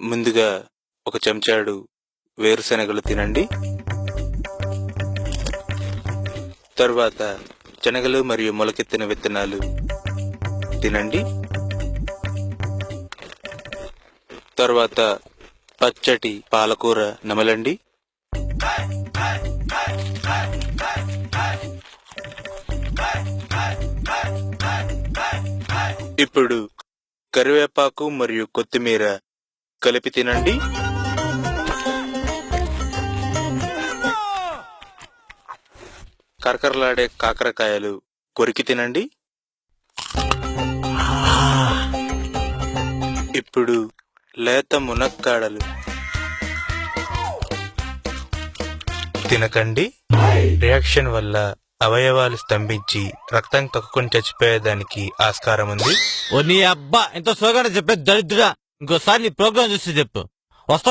ముందుగా ఒక చెంచాడు వేరుశెనగలు తినండి. తర్వాత శనగలు మరియు మొలకెత్తిన విత్తనాలు తినండి. తర్వాత పచ్చటి పాలకూర నమలండి. ఇప్పుడు కరివేపాకు మరియు కొత్తిమీర కలిపి తినండి. కరకరలాడే కాకరకాయలు కొరికి తినండి. ఇప్పుడు లేత మునక్కాడలు తినకండి. రియాక్షన్ వల్ల అవయవాలు స్తంభించి రక్తం కక్కుని చచ్చిపోయేదానికి ఆస్కారం ఉంది. ఓ నీ అబ్బా ఎంత సోగానే చెప్పే దరిద్రుడా, ఇంకోసారి నీ ప్రోగ్రాం చూసి చెప్పు. వస్తావు